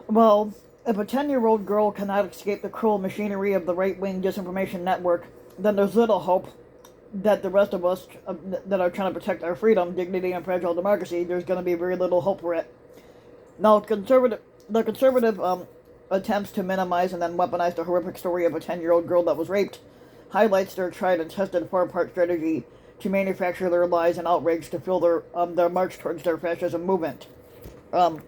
Well, if a 10-year-old girl cannot escape the cruel machinery of the right-wing disinformation network, then there's little hope that the rest of us that are trying to protect our freedom, dignity, and fragile democracy, there's going to be very little hope for it. Now, the conservative attempts to minimize and then weaponize the horrific story of a 10-year-old girl that was raped highlights their tried and tested four-part strategy to manufacture their lies and outrage to fuel their march towards their fascism movement. Um,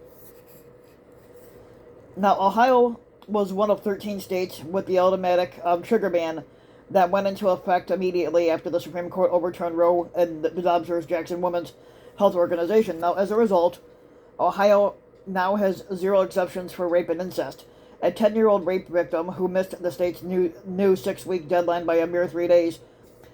Now, Ohio was one of 13 states with the automatic trigger ban that went into effect immediately after the Supreme Court overturned Roe and the Dobbs v. Jackson Women's Health Organization. Now, as a result, Ohio now has zero exceptions for rape and incest. A 10-year-old rape victim who missed the state's new 6-week deadline by a mere 3 days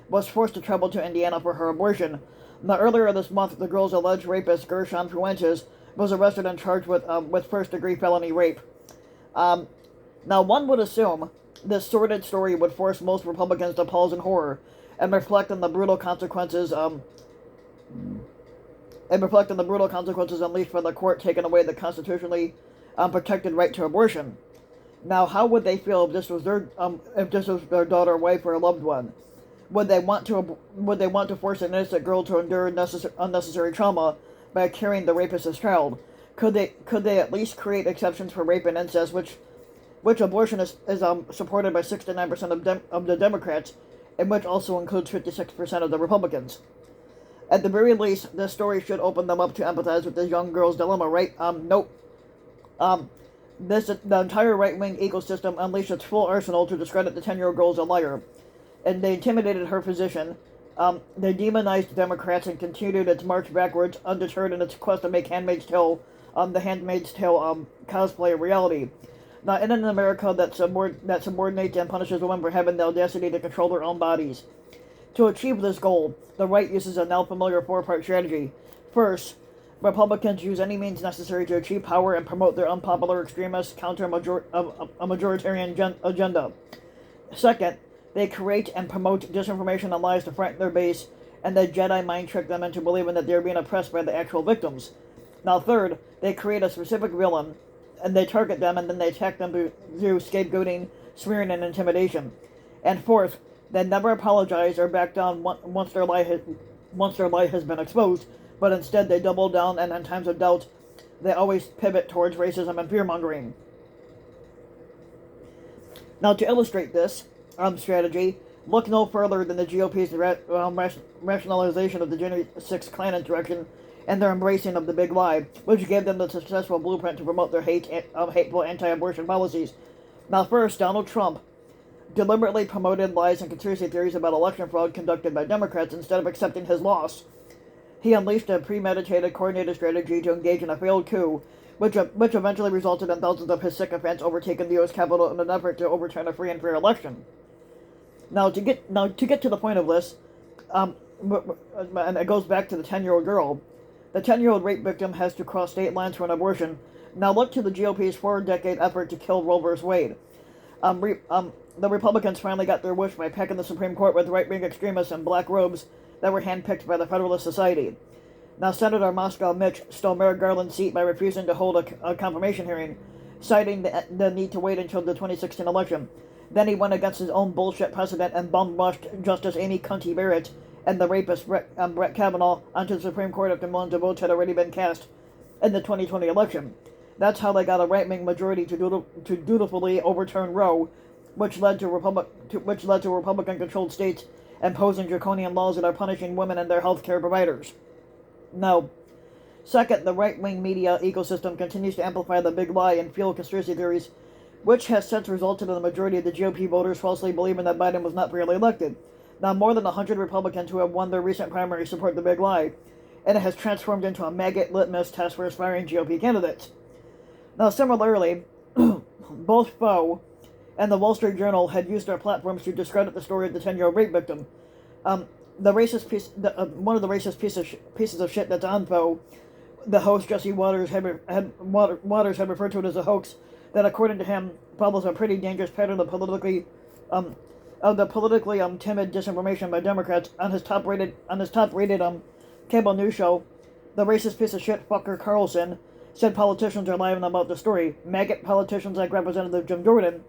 was forced to travel to Indiana for her abortion. Now, earlier this month, the girl's alleged rapist, Gershon Fuentes, was arrested and charged with first-degree felony rape. Um, Now, one would assume this sordid story would force most Republicans to pause in horror and reflect on the brutal consequences. Unleashed by the court taking away the constitutionally protected right to abortion. Now, how would they feel if this was their daughter, wife, or a loved one? Would they want to force an innocent girl to endure unnecessary trauma by carrying the rapist's child? Could they at least create exceptions for rape and incest, which abortion is supported by 69% of the Democrats, and which also includes 56% of the Republicans? At the very least, this story should open them up to empathize with this young girl's dilemma, right? Nope. The entire right-wing ecosystem unleashed its full arsenal to discredit the 10-year-old girl as a liar, and they intimidated her position. They demonized Democrats and continued its march backwards, undeterred in its quest to make the Handmaid's Tale cosplay a reality. Now, in an America that subordinates and punishes women for having the audacity to control their own bodies. To achieve this goal, the right uses a now familiar four-part strategy. First, Republicans use any means necessary to achieve power and promote their unpopular extremist counter-majoritarian agenda. Second, they create and promote disinformation and lies to frighten their base, and they Jedi mind trick them into believing that they are being oppressed by the actual victims. Now, third, they create a specific villain, and they target them, and then they attack them through scapegoating, smearing, and intimidation. And fourth, they never apologize or back down once their lie has been exposed, but instead they double down, and in times of doubt, they always pivot towards racism and fear-mongering. Now, to illustrate this strategy, look no further than the GOP's rationalization of the January 6th Klan insurrection and their embracing of the big lie, which gave them the successful blueprint to promote their hateful anti-abortion policies. Now, first, Donald Trump deliberately promoted lies and conspiracy theories about election fraud conducted by Democrats instead of accepting his loss. He unleashed a premeditated, coordinated strategy to engage in a failed coup, which eventually resulted in thousands of his sycophants overtaking the U.S. Capitol in an effort to overturn a free and fair election. Now, to get to the point of this, and it goes back to the 10-year-old girl. The 10-year-old rape victim has to cross state lines for an abortion. Now, look to the GOP's 4-decade effort to kill Roe v. Wade. The Republicans finally got their wish by packing the Supreme Court with right-wing extremists in black robes that were handpicked by the Federalist Society. Now, Senator Moscow Mitch stole Merrick Garland's seat by refusing to hold a confirmation hearing, citing the need to wait until the 2016 election. Then he went against his own bullshit precedent and bum-rushed Justice Amy Coney Barrett and the rapist Brett Kavanaugh onto the Supreme Court after millions of votes had already been cast in the 2020 election. That's how they got a right-wing majority to dutifully overturn Roe, which led to Republican-controlled states imposing draconian laws that are punishing women and their health care providers. Now, second, the right-wing media ecosystem continues to amplify the big lie and fuel conspiracy theories, which has since resulted in the majority of the GOP voters falsely believing that Biden was not fairly elected. Now, more than 100 Republicans who have won their recent primary support the big lie, and it has transformed into a maggot litmus test for aspiring GOP candidates. Now, similarly, both Foe and the Wall Street Journal had used their platforms to discredit the story of the 10-year-old rape victim. One of the racist pieces of shit that's on Foe, the host Jesse Waters had referred to it as a hoax that, according to him, follows a pretty dangerous pattern of politically timid disinformation by Democrats. On his top-rated cable news show, the racist piece of shit fucker Carlson said politicians are lying about the story. Maggot politicians like Representative Jim Jordan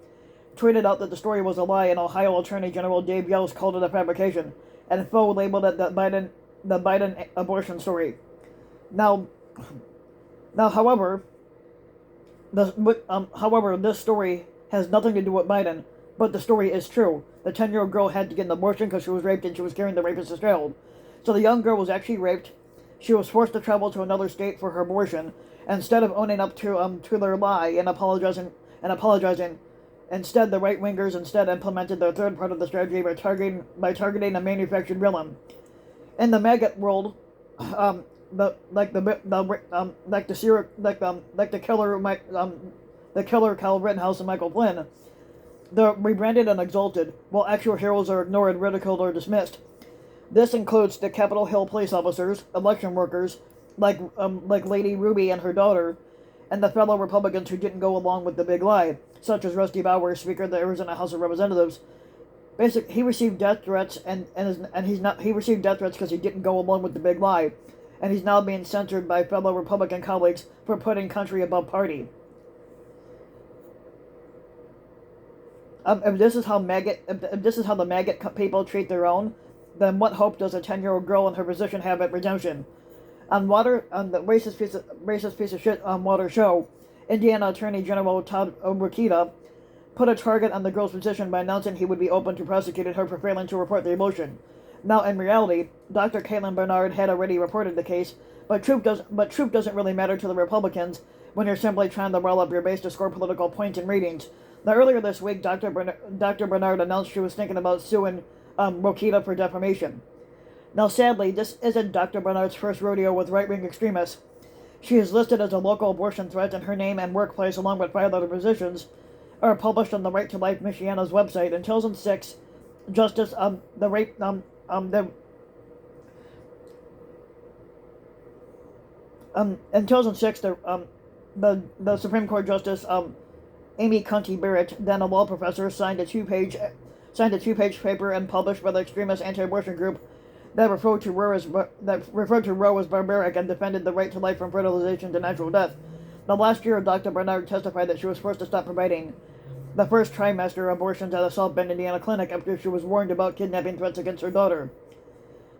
tweeted out that the story was a lie, and Ohio Attorney General Dave Yost called it a fabrication, and Foe labeled it the Biden abortion story. Now, however, this story has nothing to do with Biden, but the story is true. The 10-year-old girl had to get an abortion because she was raped and she was carrying the rapist's child. So the young girl was actually raped. She was forced to travel to another state for her abortion. Instead of owning up to their lie and apologizing, instead the right wingers implemented their third part of the strategy by targeting a manufactured villain. In the maggot world, the killer Kyle Rittenhouse and Michael Flynn, they're rebranded and exalted, while actual heroes are ignored, ridiculed, or dismissed. This includes the Capitol Hill police officers, election workers, like Lady Ruby and her daughter, and the fellow Republicans who didn't go along with the big lie, such as Rusty Bowers, Speaker of the Arizona House of Representatives. Basically, he received death threats, he received death threats because he didn't go along with the big lie, and he's now being censored by fellow Republican colleagues for putting country above party. If this is how the maggot people treat their own, then what hope does a 10-year-old girl in her position have at redemption? On the racist piece of shit on Water show, Indiana Attorney General Todd Rokita put a target on the girl's position by announcing he would be open to prosecuting her for failing to report the abortion. Now, in reality, Dr. Caitlin Bernard had already reported the case, but truth doesn't really matter to the Republicans when you're simply trying to roll up your base to score political points and ratings. Now, earlier this week, Dr. Bernard announced she was thinking about suing Rokita for defamation. Now, sadly, this isn't Dr. Bernard's first rodeo with right-wing extremists. She is listed as a local abortion threat, and her name and workplace, along with 5 other positions, are published on the Right to Life Michiana's website. In 2006, Justice in 2006, the Supreme Court Justice Amy Coney Barrett, then a law professor, signed a two-page paper and published by the extremist anti-abortion group that referred to Roe as barbaric and defended the right to life from fertilization to natural death. Now, last year, Dr. Bernard testified that she was forced to stop providing the first trimester abortions at a South Bend, Indiana clinic after she was warned about kidnapping threats against her daughter.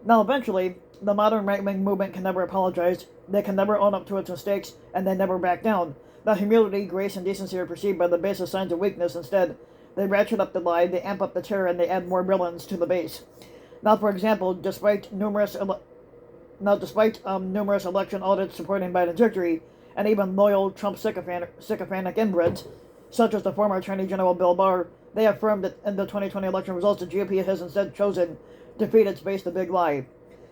Now, eventually, the modern right-wing movement can never apologize, they can never own up to its mistakes, and they never back down. Now, humility, grace, and decency are perceived by the base as signs of weakness. Instead, they ratchet up the lie, they amp up the terror, and they add more villains to the base. Now, for example, despite numerous election audits supporting Biden's victory, and even loyal Trump sycophantic inbreds, such as the former Attorney General Bill Barr, they affirmed that in the 2020 election results, the GOP has instead chosen to feed its base the big lie.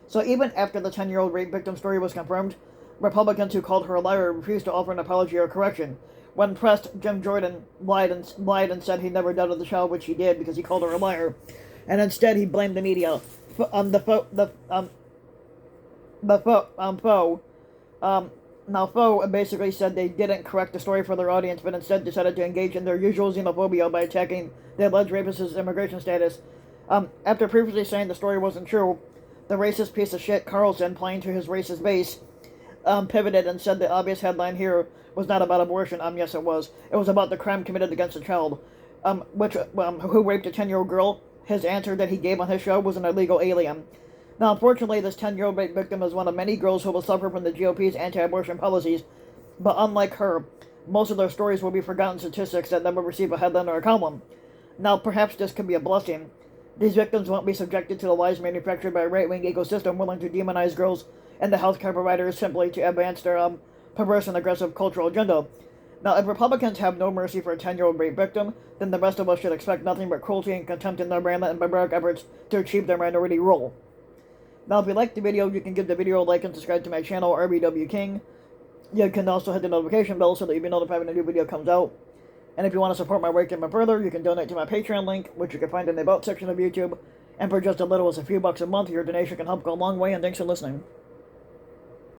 So even after the 10-year-old rape victim story was confirmed, Republicans who called her a liar refused to offer an apology or correction. When pressed, Jim Jordan lied and said he never doubted the child, which he did because he called her a liar, and instead he blamed the media. Foe basically said they didn't correct the story for their audience, but instead decided to engage in their usual xenophobia by attacking the alleged rapist's immigration status. After previously saying the story wasn't true, the racist piece of shit Carlson, playing to his racist base, pivoted and said the obvious headline here was not about abortion. Yes, it was. It was about the crime committed against a child. Who raped a 10-year-old girl? His answer that he gave on his show was an illegal alien. Now, unfortunately, this 10-year-old rape victim is one of many girls who will suffer from the GOP's anti-abortion policies, but unlike her, most of their stories will be forgotten statistics that never receive a headline or a column. Now, perhaps this could be a blessing. These victims won't be subjected to the lies manufactured by a right-wing ecosystem willing to demonize girls and the healthcare providers simply to advance their perverse and aggressive cultural agenda. Now, if Republicans have no mercy for a 10-year-old rape victim, then the rest of us should expect nothing but cruelty and contempt in their violent and barbaric efforts to achieve their minority rule. Now, if you liked the video, you can give the video a like and subscribe to my channel, RBW King. You can also hit the notification bell so that you'll be notified when a new video comes out. And if you want to support my work even further, you can donate to my Patreon link, which you can find in the About section of YouTube. And for just as little as a few bucks a month, your donation can help go a long way, and thanks for listening.